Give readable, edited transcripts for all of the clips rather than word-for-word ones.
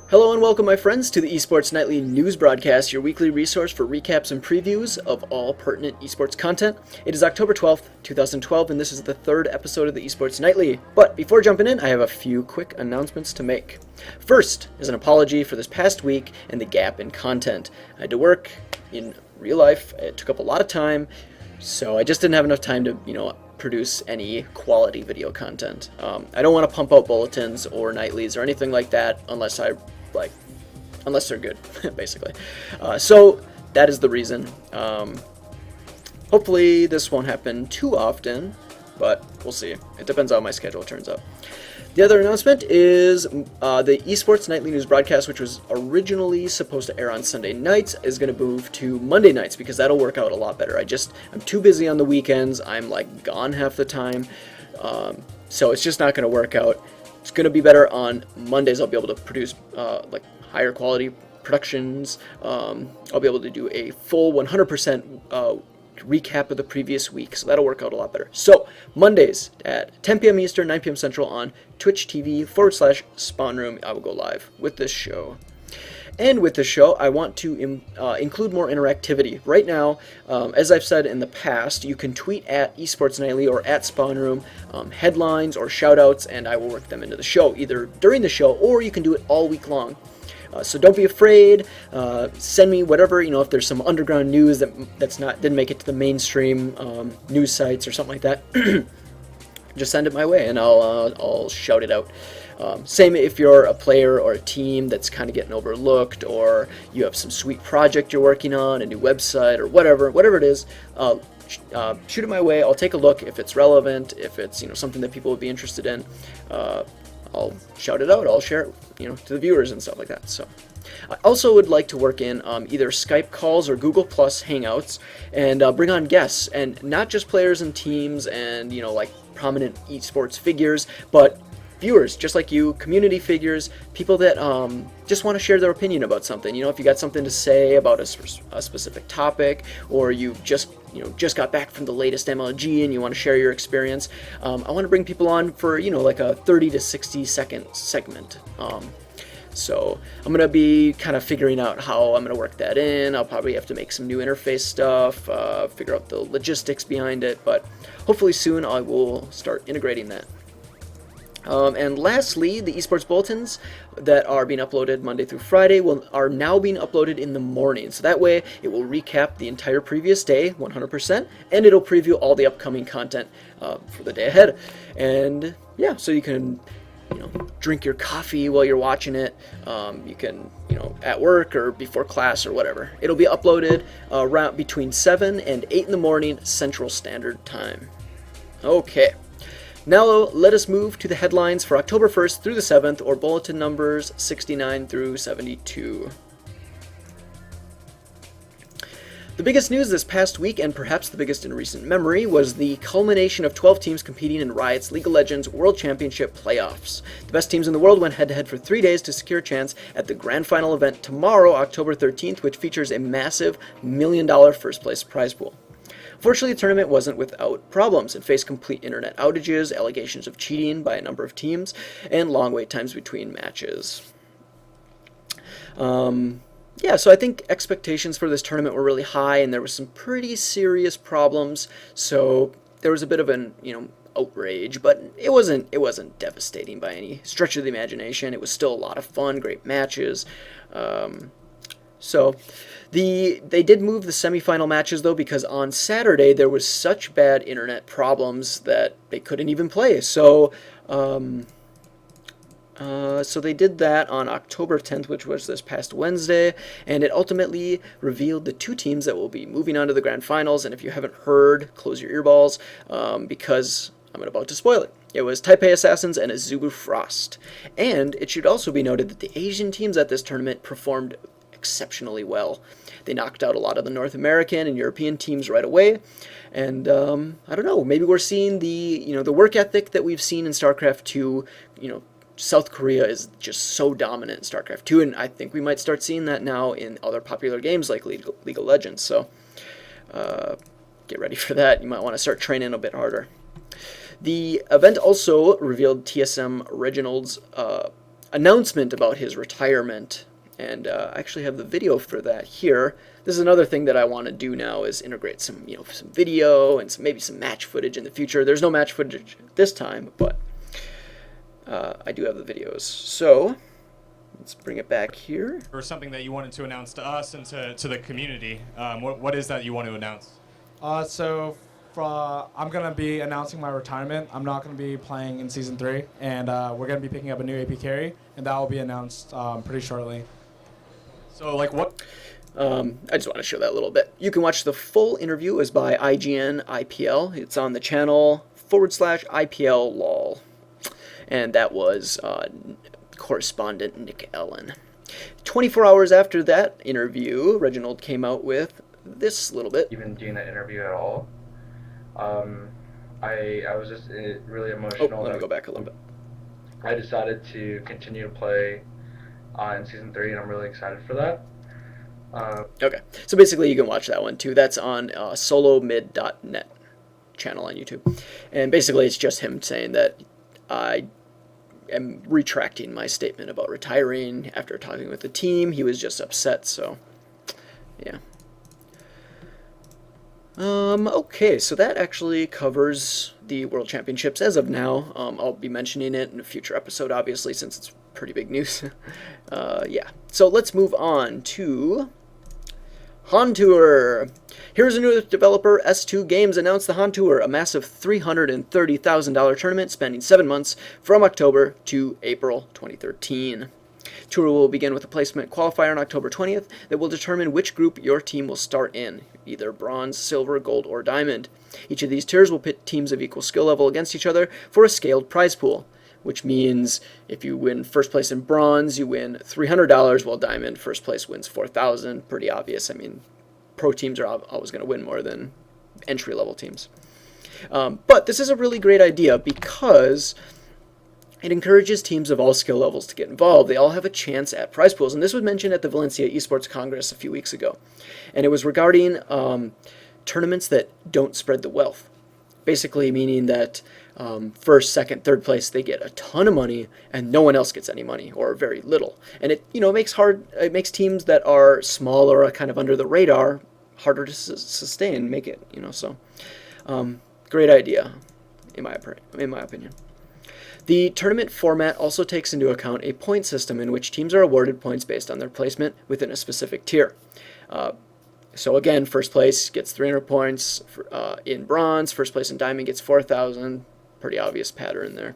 Hello and welcome, my friends, to the eSports Nightly News Broadcast, your weekly resource for recaps and previews of all pertinent eSports content. It is October 12th, 2012, and this is the third episode of the eSports Nightly. But before jumping in, I have a few quick announcements to make. First is an apology for this past week and the gap in content. I had to work in real life. It took up a lot of time, so I just didn't have enough time to, produce any quality video content. I don't want to pump out bulletins or nightlies or anything like that unless they're good, basically. So that is the reason. Hopefully this won't happen too often, but we'll see. It depends on how my schedule turns out. The other announcement is the eSports Nightly News broadcast, which was originally supposed to air on Sunday nights, is going to move to Monday nights because that'll work out a lot better. I'm too busy on the weekends. I'm gone half the time, so it's just not going to work out. It's going to be better on Mondays. I'll be able to produce higher quality productions. I'll be able to do a full 100% recap of the previous week, so that'll work out a lot better. So Mondays at 10 p.m. Eastern, 9 p.m. Central on Twitch TV/Spawn Room, I will go live with this show. And with this show, I want to include more interactivity. Right now, as I've said in the past, you can tweet at eSports Nightly or at Spawn Room headlines or shoutouts, and I will work them into the show, either during the show or you can do it all week long. So don't be afraid. Send me whatever, if there's some underground news didn't make it to the mainstream news sites or something like that. Just send it my way, and I'll shout it out. Same if you're a player or a team that's kind of getting overlooked, or you have some sweet project you're working on, a new website or whatever it is. Shoot it my way. I'll take a look if it's relevant, if it's something that people would be interested in. I'll shout it out. I'll share it, to the viewers and stuff like that. So, I also would like to work in either Skype calls or Google Plus Hangouts and bring on guests, and not just players and teams and prominent esports figures, but viewers just like you, community figures, people that just want to share their opinion about something. If you got something to say about a specific topic, or you just got back from the latest MLG and you want to share your experience, I want to bring people on for a 30 to 60 second segment. So I'm going to be kind of figuring out how I'm going to work that in. I'll probably have to make some new interface stuff, figure out the logistics behind it, but hopefully soon I will start integrating that. And lastly, the esports bulletins that are being uploaded Monday through Friday are now being uploaded in the morning. So that way it will recap the entire previous day 100%, and it'll preview all the upcoming content for the day ahead. And yeah, so you can drink your coffee while you're watching it. You can at work or before class or whatever. It'll be uploaded around between 7 and 8 in the morning Central Standard Time. Okay. Now let us move to the headlines for October 1st through the 7th, or bulletin numbers 69 through 72. The biggest news this past week, and perhaps the biggest in recent memory, was the culmination of 12 teams competing in Riot's League of Legends World Championship playoffs. The best teams in the world went head-to-head for 3 days to secure a chance at the grand final event tomorrow, October 13th, which features a massive $1 million first-place prize pool. Fortunately, the tournament wasn't without problems. It faced complete internet outages, allegations of cheating by a number of teams, and long wait times between matches. So I think expectations for this tournament were really high, and there was some pretty serious problems. So there was a bit of an outrage, but it wasn't devastating by any stretch of the imagination. It was still a lot of fun, great matches. So they did move the semifinal matches, though, because on Saturday there was such bad internet problems that they couldn't even play. So they did that on October 10th, which was this past Wednesday, and it ultimately revealed the 2 teams that will be moving on to the grand finals. And if you haven't heard, close your earballs, because I'm about to spoil it. It was Taipei Assassins and Azubu Frost. And it should also be noted that the Asian teams at this tournament performed exceptionally well. They knocked out a lot of the North American and European teams right away, and I don't know, maybe we're seeing the work ethic that we've seen in StarCraft 2. South Korea is just so dominant in StarCraft 2, and I think we might start seeing that now in other popular games like League of Legends. So get ready for that. You might want to start training a bit harder. The event also revealed TSM Reginald's announcement about his retirement, and I actually have the video for that here. This is another thing that I want to do now, is integrate some some video and maybe some match footage in the future. There's no match footage this time, but I do have the videos. So let's bring it back here. Or something that you wanted to announce to us and to the community. What is that you want to announce? I'm going to be announcing my retirement. I'm not going to be playing in Season 3, and we're going to be picking up a new AP carry, and that will be announced pretty shortly. So, like, what? I just want to show that a little bit. You can watch the full interview. Is by IGN IPL. It's on the channel /IPL LOL. And that was correspondent Nick Ellen. 24 hours after that interview, Reginald came out with this little bit. Even doing that interview at all. I was just really emotional. Oh, let me go back a little bit. I decided to continue to play in Season 3, and I'm really excited for that. Okay, so basically you can watch that one too. That's on solomid.net channel on YouTube. And basically it's just him saying that I am retracting my statement about retiring after talking with the team. He was just upset, so yeah. Okay, so that actually covers the World Championships as of now. I'll be mentioning it in a future episode, obviously, since it's pretty big news. Yeah, so let's move on to Han Tour. Here's a new developer. S2 Games announced the Han Tour, a massive $330,000 tournament spanning 7 months from October to April 2013. Tour will begin with a placement qualifier on October 20th that will determine which group your team will start in, either bronze, silver, gold, or diamond. Each of these tiers will pit teams of equal skill level against each other for a scaled prize pool, which means if you win first place in bronze, you win $300, while diamond first place wins $4,000. Pretty obvious. I mean, pro teams are always going to win more than entry-level teams. But this is a really great idea because it encourages teams of all skill levels to get involved. They all have a chance at prize pools. And this was mentioned at the Valencia eSports Congress a few weeks ago. And it was regarding tournaments that don't spread the wealth. Basically meaning that first, second, third place, they get a ton of money and no one else gets any money or very little. And it makes teams that are small or kind of under the radar harder to sustain, make it, so great idea in my opinion. The tournament format also takes into account a point system in which teams are awarded points based on their placement within a specific tier. So again, first place gets 300 points in bronze, first place in diamond gets 4,000. Pretty obvious pattern there.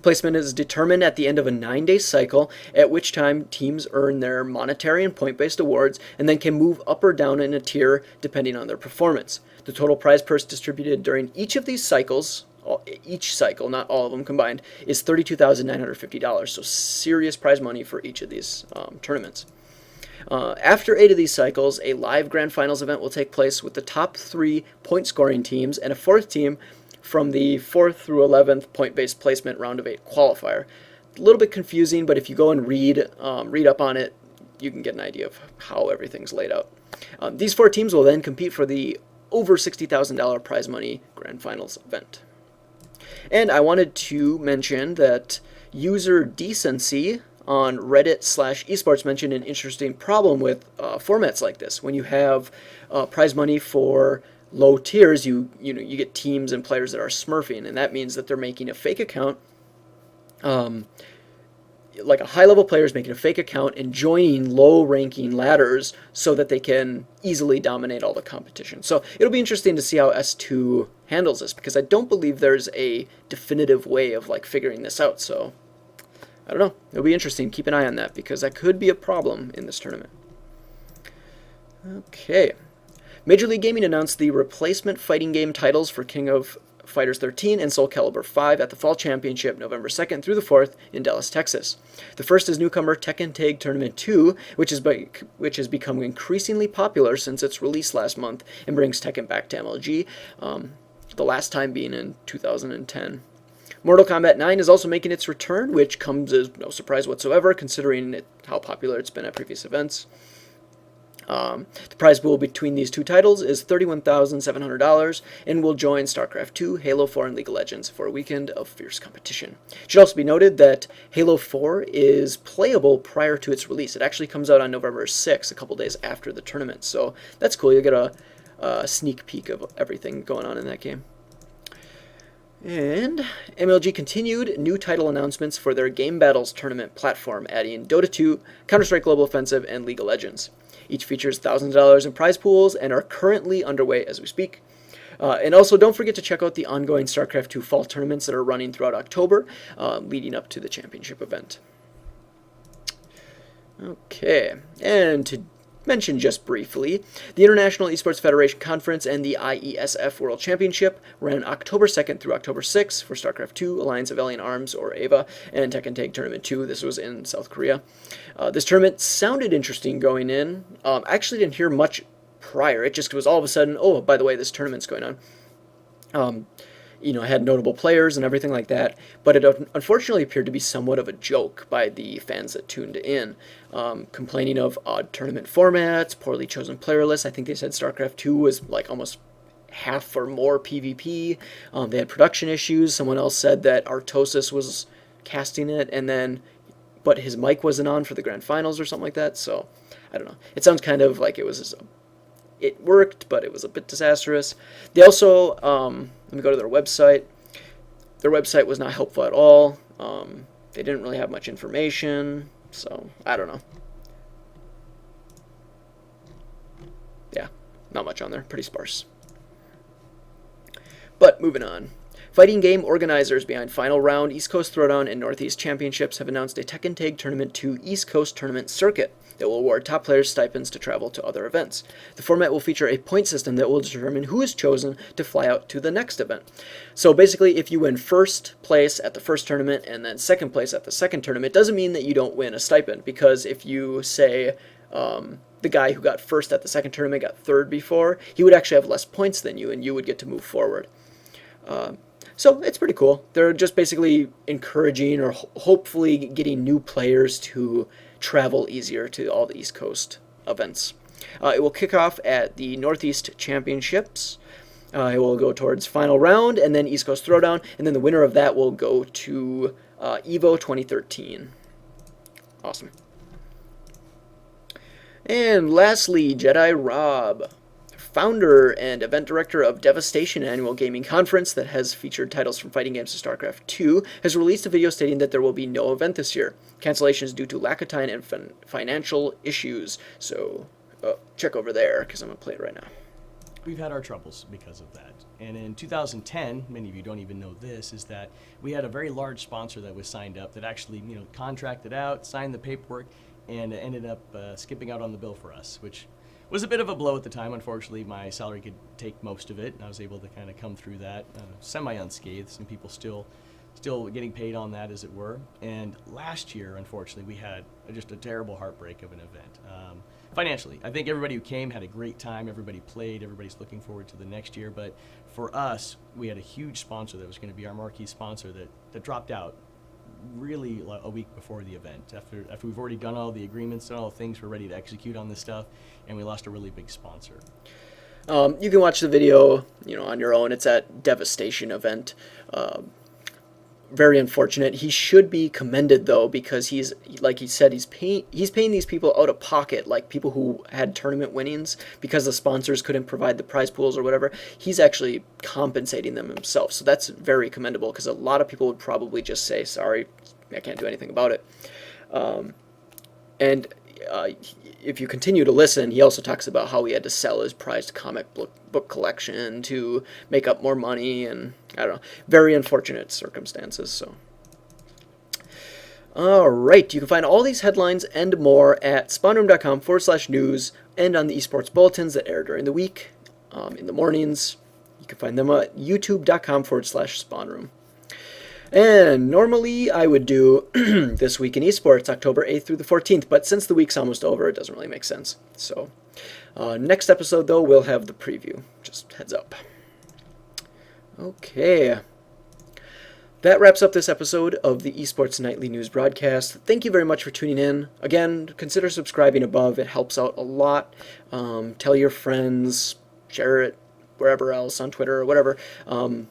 Placement is determined at the end of a 9-day cycle, at which time teams earn their monetary and point-based awards and then can move up or down in a tier depending on their performance. The total prize purse distributed during each of these cycles, each cycle, not all of them combined, is $32,950. So serious prize money for each of these tournaments. After 8 of these cycles, a live grand finals event will take place with the top 3 point scoring teams and a 4th team from the 4th through 11th point-based placement round of 8 qualifier. A little bit confusing, but if you go and read up on it, you can get an idea of how everything's laid out. These 4 teams will then compete for the over $60,000 prize money grand finals event. And I wanted to mention that user decency on Reddit/esports mentioned an interesting problem with formats like this. When you have prize money for low tiers, you get teams and players that are smurfing, and that means that they're making a fake account. Like a high-level player is making a fake account and joining low-ranking ladders so that they can easily dominate all the competition. So it'll be interesting to see how S2 handles this, because I don't believe there's a definitive way of figuring this out. So I don't know. It'll be interesting. Keep an eye on that, because that could be a problem in this tournament. Okay. Major League Gaming announced the replacement fighting game titles for King of Fighters 13 and Soul Calibur 5 at the Fall Championship November 2nd through the 4th in Dallas, Texas. The first is newcomer Tekken Tag Tournament 2, which has become increasingly popular since its release last month and brings Tekken back to MLG, the last time being in 2010. Mortal Kombat 9 is also making its return, which comes as no surprise whatsoever considering how popular it's been at previous events. The prize pool between these two titles is $31,700 and will join StarCraft 2, Halo 4, and League of Legends for a weekend of fierce competition. It should also be noted that Halo 4 is playable prior to its release. It actually comes out on November 6th, a couple days after the tournament, so that's cool. You'll get a sneak peek of everything going on in that game. And MLG continued new title announcements for their Game Battles tournament platform, adding Dota 2, Counter-Strike Global Offensive, and League of Legends. Each features thousands of dollars in prize pools and are currently underway as we speak. And also, don't forget to check out the ongoing StarCraft 2 fall tournaments that are running throughout October, leading up to the championship event. Okay, and to mention just briefly, the International Esports Federation Conference and the IESF World Championship ran October 2nd through October 6th for StarCraft 2, Alliance of Valiant Arms, or AVA, and Tekken Tag Tournament 2. This was in South Korea. This tournament sounded interesting going in. I actually didn't hear much prior. It just was all of a sudden, oh, by the way, this tournament's going on. It had notable players and everything like that, but it unfortunately appeared to be somewhat of a joke by the fans that tuned in, complaining of odd tournament formats, poorly chosen player lists. I think they said StarCraft 2 was like almost half or more PvP. They had production issues. Someone else said that Artosis was casting it, but his mic wasn't on for the grand finals or something like that, so I don't know. It sounds kind of like it worked, but it was a bit disastrous. They also, let me go to their website. Their website was not helpful at all. They didn't really have much information, so I don't know. Yeah, not much on there. Pretty sparse. But moving on. Fighting game organizers behind Final Round, East Coast Throwdown, and Northeast Championships have announced a Tekken Tag Tournament 2 East Coast Tournament circuit that will award top players stipends to travel to other events. The format will feature a point system that will determine who is chosen to fly out to the next event. So basically, if you win first place at the first tournament and then second place at the second tournament, it doesn't mean that you don't win a stipend, because if you say the guy who got first at the second tournament got third before, he would actually have less points than you, and you would get to move forward. So it's pretty cool. They're just basically encouraging or hopefully getting new players to travel easier to all the East Coast events. It will kick off at the Northeast Championships. It will go towards Final Round and then East Coast Throwdown, and then the winner of that will go to EVO 2013. Awesome. And lastly, Jedi Rob, founder and event director of Devastation Annual Gaming Conference that has featured titles from fighting games to StarCraft 2, has released a video stating that there will be no event this year. Cancellations due to lack of time and financial issues. So check over there, because I'm going to play it right now. We've had our troubles because of that. And in 2010, many of you don't even know this, is that we had a very large sponsor that was signed up that actually, contracted out, signed the paperwork, and ended up skipping out on the bill for us, which was a bit of a blow at the time. Unfortunately, my salary could take most of it, and I was able to kind of come through that semi-unscathed. Some people still getting paid on that, as it were. And last year, unfortunately, we had just a terrible heartbreak of an event. Financially, I think everybody who came had a great time. Everybody played. Everybody's looking forward to the next year. But for us, we had a huge sponsor that was going to be our marquee sponsor that dropped out really a week before the event. After we've already done all the agreements and all the things, we're ready to execute on this stuff, and we lost a really big sponsor. You can watch the video, on your own. It's at Devastation event. Very unfortunate. He should be commended, though, because he's, like he said, he's paying these people out of pocket, like people who had tournament winnings, because the sponsors couldn't provide the prize pools or whatever. He's actually compensating them himself, so that's very commendable, because a lot of people would probably just say, sorry, I can't do anything about it. If you continue to listen, he also talks about how he had to sell his prized comic book collection to make up more money, and I don't know, very unfortunate circumstances. So, all right, you can find all these headlines and more at spawnroom.com/news and on the esports bulletins that air during the week in the mornings. You can find them at youtube.com/spawnroom. And normally I would do This Week in Esports, October 8th through the 14th, but since the week's almost over, it doesn't really make sense. So, next episode, though, we'll have the preview. Just heads up. Okay. That wraps up this episode of the Esports Nightly News broadcast. Thank you very much for tuning in. Again, consider subscribing above. It helps out a lot. Tell your friends, share it wherever else, on Twitter or whatever, and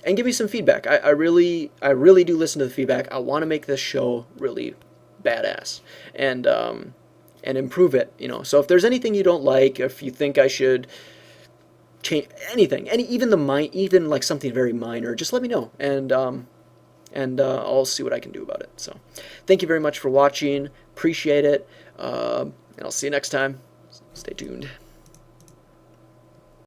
give me some feedback. I really do listen to the feedback. I want to make this show really badass and improve it. So if there's anything you don't like, if you think I should change anything, even like something very minor, just let me know, and I'll see what I can do about it. So thank you very much for watching. Appreciate it. And I'll see you next time. Stay tuned.